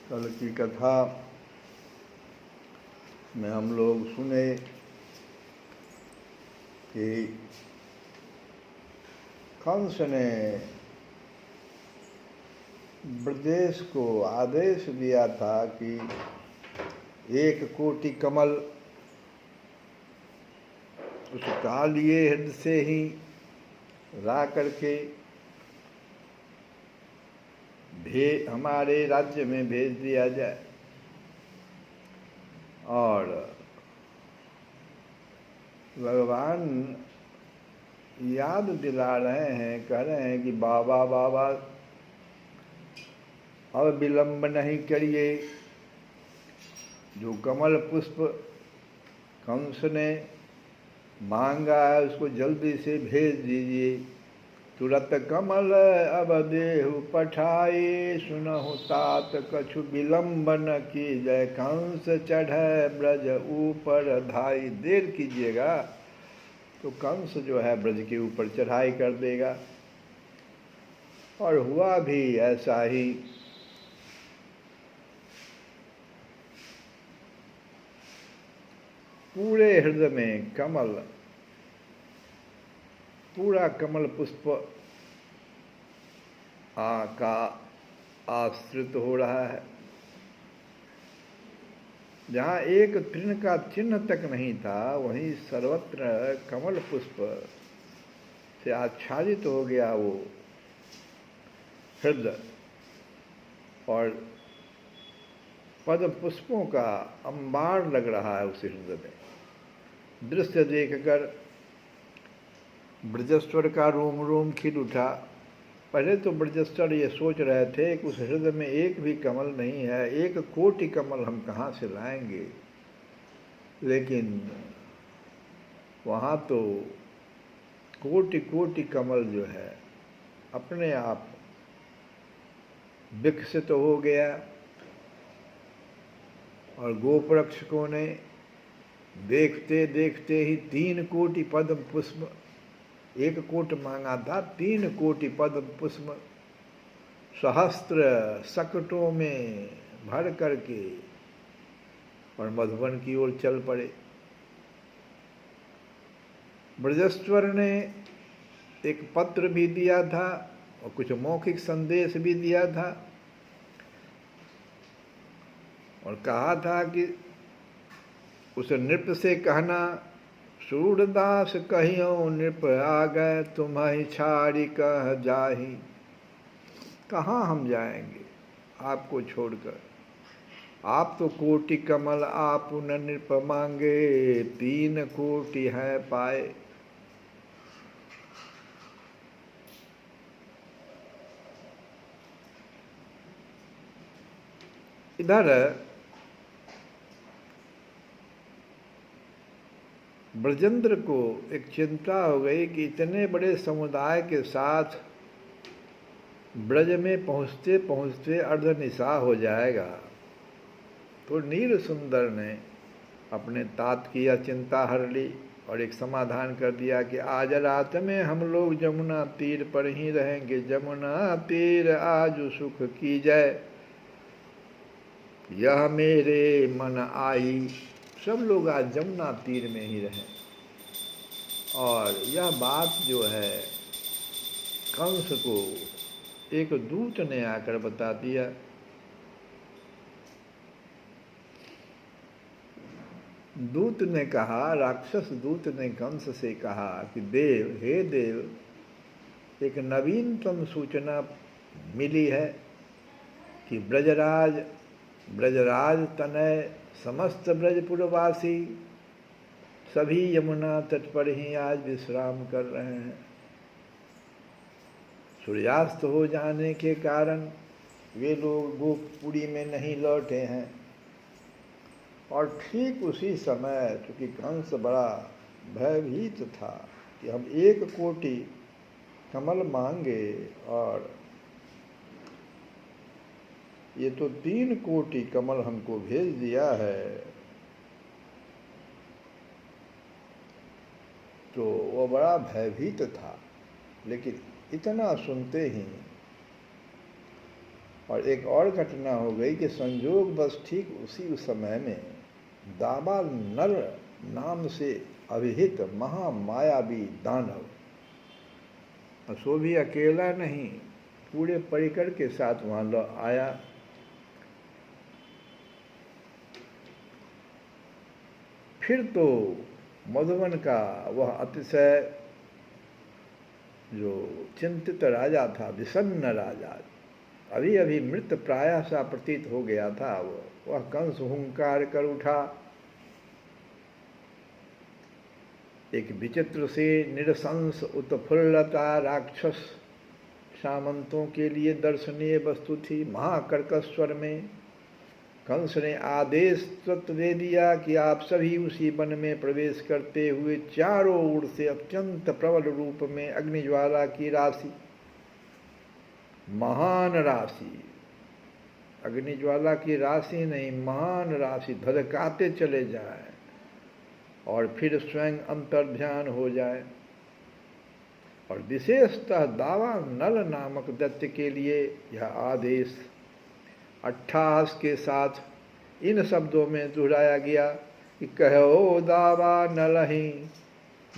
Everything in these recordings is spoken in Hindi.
कल की कथा में हम लोग सुने कि कंस ने ब्रजेश को आदेश दिया था कि 1 कोटि कमल उस कालिए हृदय से ही ला करके हमारे राज्य में भेज दिया जाए। और भगवान याद दिला रहे हैं, कह रहे हैं कि बाबा बाबा अब विलंब नहीं करिए। जो कमल पुष्प कंस ने मांगा है उसको जल्दी से भेज दीजिए। तुरत कमल अब देहु पठाए, सुनहु तात कछु विलंब न कीजय। कंस चढ़े ब्रज ऊपर धाई। देर कीजिएगा तो कंस जो है ब्रज के ऊपर चढ़ाई कर देगा। और हुआ भी ऐसा ही। पूरे हृदय में कमल, पूरा कमल पुष्प का आश्रित हो रहा है। जहाँ एक तृण का चिन्ह तक नहीं था, वहीं सर्वत्र कमल पुष्प से आच्छादित हो गया वो हृदय। और पद्म पुष्पों का अंबार लग रहा है उस हृदय में। दृश्य देखकर ब्रजेश्वर का रोम रोम खिल उठा। पहले तो ब्रजेश्वर ये सोच रहे थे कि उस हृदय में एक भी कमल नहीं है, 1 कोटि कमल हम कहाँ से लाएंगे। लेकिन वहाँ तो कोटि कोटि कमल जो है अपने आप विकसित हो गया। और गोपरक्षकों ने देखते देखते ही 3 कोटि पद्म पुष्प, 1 कोट मांगा था, 3 कोटि पद्म पुष्प सहस्त्र सकटों में भर करके और मधुबन की ओर चल पड़े। ब्रजेश्वर ने एक पत्र भी दिया था और कुछ मौखिक संदेश भी दिया था और कहा था कि उस नृप से कहना, सूरदास कहियो नृप आ गए, तुम्हें छाड़ी कह जाही। कहाँ हम जाएंगे आपको छोड़कर। आप तो कोटि कमल आप न नृप मांगे, 3 कोटि है पाए। इधर ब्रजेंद्र को एक चिंता हो गई कि इतने बड़े समुदाय के साथ ब्रज में पहुँचते पहुँचते अर्धनिशा हो जाएगा। तो नील सुंदर ने अपने तात की यह चिंता हर ली और एक समाधान कर दिया कि आज रात में हम लोग जमुना तीर पर ही रहेंगे। जमुना तीर आज सुख की जय, यह मेरे मन आई। सब लोग आज जमुना तीर में ही रहें। और यह बात जो है कंस को एक दूत ने आकर बता दिया। दूत ने कहा, राक्षस दूत ने कंस से कहा कि देव, हे देव, एक नवीनतम सूचना मिली है कि ब्रजराज तनय समस्त ब्रजपुरवासी सभी यमुना तट पर ही आज विश्राम कर रहे हैं। सूर्यास्त हो जाने के कारण वे लोग गोपपुरी में नहीं लौटे हैं। और ठीक उसी समय, चूँकि कंस बड़ा भयभीत था कि हम 1 कोटि कमल मांगे और ये तो 3 कोटि कमल हमको भेज दिया है, तो वो बड़ा भयभीत था। लेकिन इतना सुनते ही और एक और घटना हो गई कि संयोग बस ठीक उसी समय में दावा नल नाम से अभिहित महामायावी दानव, सो भी अकेला नहीं, पूरे परिकर के साथ वहाँ आया। फिर तो मधुवन का वह अतिशय जो चिंतित राजा था, विषन्न राजा, अभी अभी मृत प्राय सा प्रतीत हो गया था, वह कंस हुंकार कर उठा। एक विचित्र से निरसंस उत्फुल्लता राक्षस सामंतों के लिए दर्शनीय वस्तु थी। महाकर्कश स्वर में कंस ने आदेश तुरंत दे दिया कि आप सभी उसी वन में प्रवेश करते हुए चारों ओर से अत्यंत प्रबल रूप में अग्निज्वाला की राशि, महान राशि, अग्निज्वाला की राशि नहीं, महान राशि धधकाते चले जाए और फिर स्वयं अंतर्ध्यान हो जाए। और विशेषतः दावा नल नामक दैत्य के लिए यह आदेश अट्ठास के साथ इन शब्दों में दोहराया गया कि कहो दावा नलहि,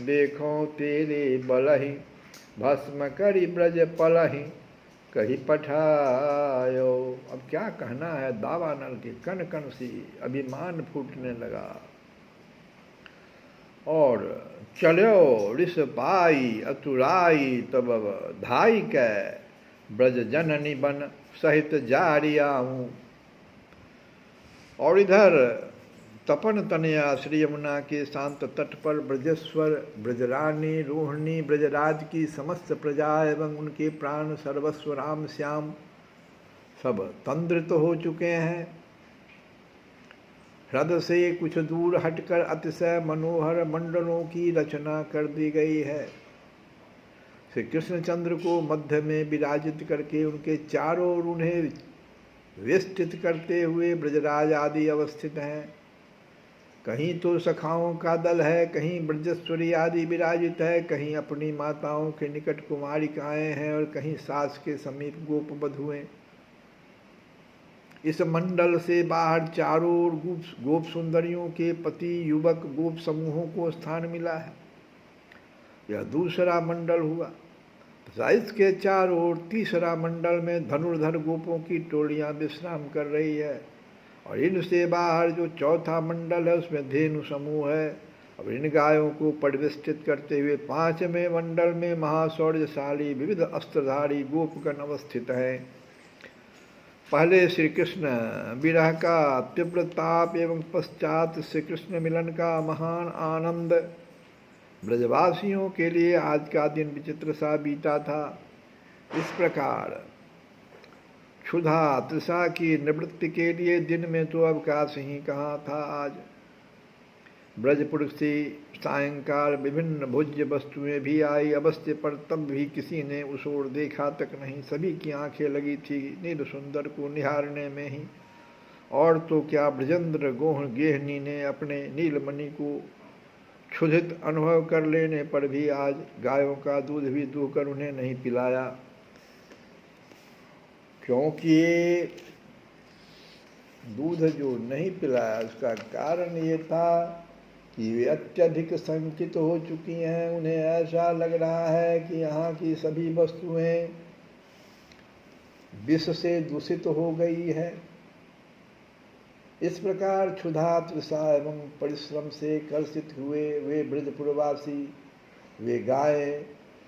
देखो तेरे बलहि, भस्म करि ब्रज पलहि, कही पठायो। अब क्या कहना है, दावा नल के कण कण से अभिमान फूटने लगा। और चलो ऋष पाई अतुराई तब धाई कै, ब्रज जननी बन सहित जारिया हूँ। और इधर तपन तनया श्री यमुना के शांत तट पर ब्रजेश्वर, ब्रजरानी, रोहिणी, ब्रजराज की समस्त प्रजा एवं उनके प्राण सर्वस्व राम श्याम सब तंद्रित हो चुके हैं। ह्रद से कुछ दूर हटकर अतिशय मनोहर मंडलों की रचना कर दी गई है। श्री कृष्णचंद्र को मध्य में विराजित करके उनके चारों ओर उन्हें विस्तृत करते हुए ब्रजराज आदि अवस्थित हैं। कहीं तो सखाओं का दल है, कहीं ब्रजेश्वरी आदि विराजित है, कहीं अपनी माताओं के निकट कुमारिकाएं हैं और कहीं सास के समीप गोप बधुएं। इस मंडल से बाहर चारों ओर गोप सुंदरियों के पति युवक गोप समूहों को स्थान मिला है। यह दूसरा मंडल हुआ। इसके चारों ओर तीसरा मंडल में धनुर्धर गोपों की टोलियां विश्राम कर रही है। और इनसे बाहर जो चौथा मंडल है उसमें धेनु समूह है। अब इन गायों को परिवेष्टित करते हुए पांचवें मंडल में महाशौर्यशाली विविध अस्त्रधारी गोपगण अवस्थित हैं। पहले श्री कृष्ण विरह का तीव्र ताप एवं पश्चात श्री कृष्ण मिलन का महान आनंद। ब्रजवासियों के लिए आज का दिन विचित्र सा बीता था। इस प्रकार क्षुधा तृषा की निवृत्ति के लिए दिन में तो अवकाश ही कहाँ था। आज ब्रजपुर से सायंकाल विभिन्न भोज्य वस्तुएं भी आई अवश्य, पर तब भी किसी ने उस ओर देखा तक नहीं। सभी की आंखें लगी थी नील सुंदर को निहारने में ही। और तो क्या, ब्रजेंद्र गोह गेहनी ने अपने नीलमणि को क्षुधित अनुभव कर लेने पर भी आज गायों का दूध भी दूहकर उन्हें नहीं पिलाया, क्योंकि दूध जो नहीं पिलाया उसका कारण ये था कि वे अत्यधिक संकित हो चुकी हैं। उन्हें ऐसा लग रहा है कि यहाँ की सभी वस्तुएं विष से दूषित हो गई है। इस प्रकार क्षुधा तृषा एवं परिश्रम से कर्षित हुए वे ब्रजपुरवासी, वे गायें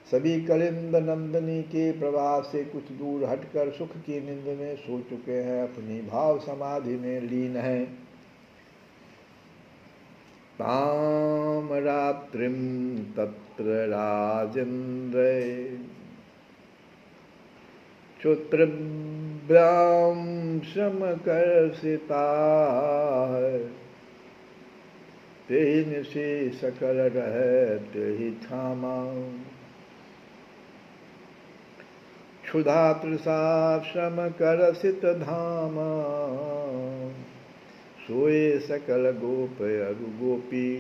सभी कलिंद नंदनी के प्रवाह से कुछ दूर हटकर सुख की नींद में सो चुके हैं, अपनी भाव समाधि में लीन हैं। ताम रात्रिम तत्र राजेन्द्र क्षुत्रभ्याम समकर्षिता, तेन से सकल रहते ही थामा। क्षुधा तृषा श्रम करसित धामा, सोए सकल गोप अरु गोपी,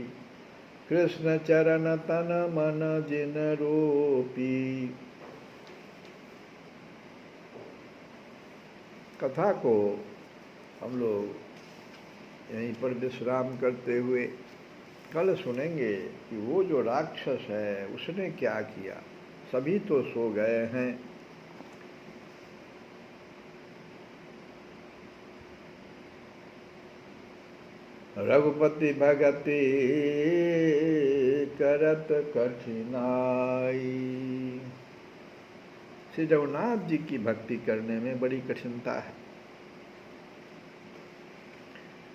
कृष्ण चरण तन मन जिन रोपी। कथा को हम लोग यहीं पर विश्राम करते हुए कल सुनेंगे कि वो जो राक्षस है उसने क्या किया। सभी तो सो गए हैं, रघुपति भगति करत कठिनाई। श्री जगन्नाथ जी की भक्ति करने में बड़ी कठिनता है।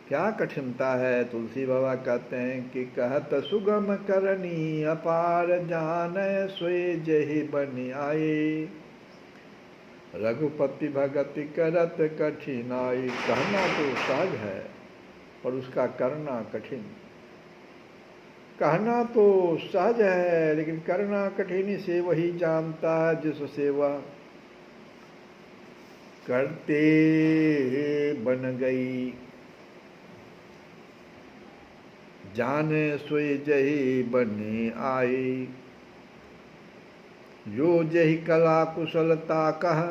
क्या कठिनता है? तुलसी बाबा कहते हैं कि कहत सुगम करनी अपार जान सोए जहि बनि आए। रघुपति भगति करत कठिनाई। कहना तो सहज है पर उसका करना कठिन। कहना तो सहज है लेकिन करना कठिन से वही जानता है जिस सेवा करते बन गई। जाने सोई जही बने आई। जो जही कला कुशलता कह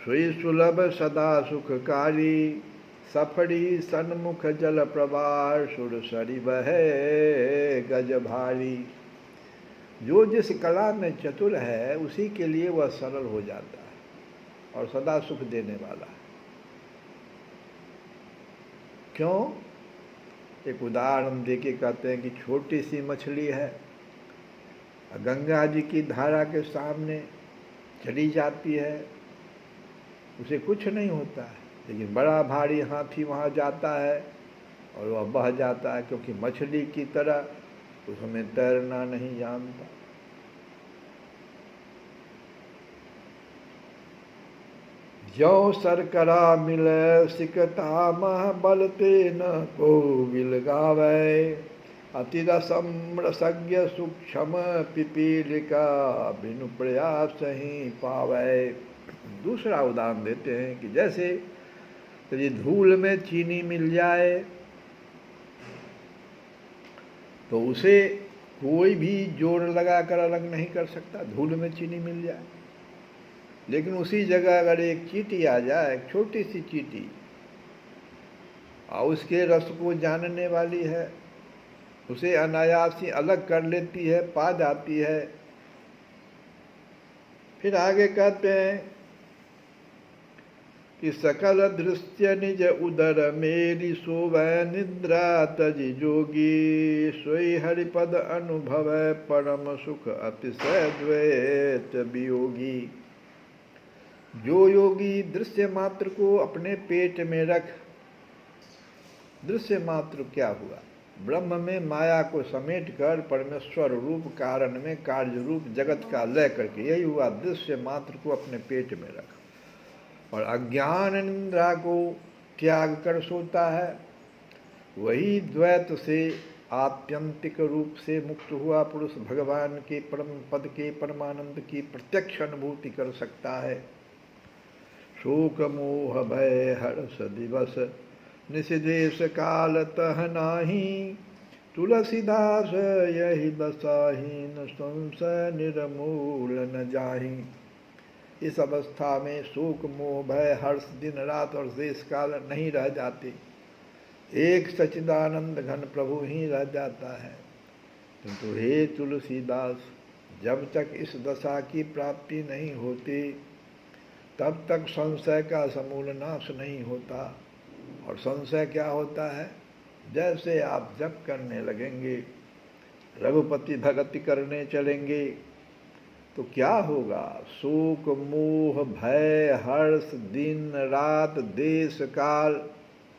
सोई सुलभ सदा सुखकारी। सफड़ी सन्मुख जल प्रवाह सुर सरी बहे गज भारी। जो जिस कला में चतुर है उसी के लिए वह सरल हो जाता है और सदा सुख देने वाला है। क्यों? एक उदाहरण देके कहते हैं कि छोटी सी मछली है, गंगा जी की धारा के सामने चली जाती है, उसे कुछ नहीं होता है, लेकिन बड़ा भारी हाथी वहाँ जाता है और वह बह जाता है, क्योंकि मछली की तरह उसमें तैरना नहीं जानता। ज्यों सरकरा मिले सिकता मह बलते न को विल गावे। अति रसम रसज्ञ सूक्ष्म पिपीलिका बिनु प्रयास ही पावे। दूसरा उदाहरण देते हैं कि जैसे यदि धूल में चीनी मिल जाए तो उसे कोई भी जोर लगाकर अलग नहीं कर सकता। धूल में चीनी मिल जाए, लेकिन उसी जगह अगर एक चींटी आ जाए, एक छोटी सी चींटी, और उसके रस को जानने वाली है, उसे अनायास ही अलग कर लेती है, पा जाती है। फिर आगे कहते हैं कि सकल दृश्य निज उदर मेरी सोवै निद्रा तजि जोगी। सोई हरिपद अनुभव परम सुख अतिशय द्वैत वियोगी। जो योगी दृश्य मात्र को अपने पेट में रख, दृश्य मात्र क्या हुआ? ब्रह्म में माया को समेट कर परमेश्वर रूप कारण में कार्य रूप जगत का लय करके, यही हुआ दृश्य मात्र को अपने पेट में रख। और अज्ञान निद्रा को त्याग कर सोता है, वही द्वैत से आत्यंतिक रूप से मुक्त हुआ पुरुष भगवान के परम पद के परमानंद की प्रत्यक्ष अनुभूति कर सकता है। शोक मोह भय हर्ष दिवस निषिदेश काल तह नाही। तुलसीदास यही बसाहीन संशय निर्मूल न जाही। इस अवस्था में शोक मोह भय हर्ष दिन रात और देश काल नहीं रह जाते, एक सच्चिदानंद घन प्रभु ही रह जाता है। किंतु हे तुलसीदास, जब तक इस दशा की प्राप्ति नहीं होती तब तक संशय का समूल नाश नहीं होता। और संशय क्या होता है? जैसे आप जप करने लगेंगे, रघुपति भक्ति करने चलेंगे, तो क्या होगा? शोक मोह भय हर्ष दिन रात देश काल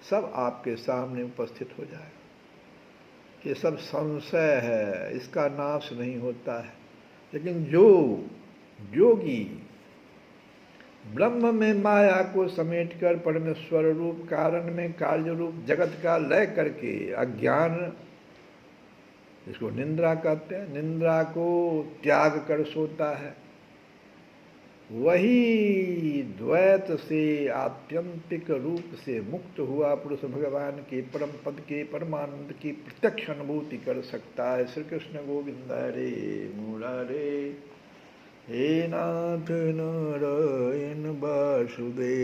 सब आपके सामने उपस्थित हो जाएगा। ये सब संशय है, इसका नाश नहीं होता है। लेकिन जो योगी ब्रह्म में माया को समेटकर परमेश्वर रूप कारण में कार्य रूप जगत का लय करके अज्ञान, इसको निंद्रा कहते हैं, निंद्रा को त्याग कर सोता है, वही द्वैत से आत्यंतिक रूप से मुक्त हुआ पुरुष भगवान के परम पद के परमानंद की प्रत्यक्ष अनुभूति कर सकता है। श्री कृष्ण गोविंद हरे मुरारे। हे नाथ नारायण वासुदेवा।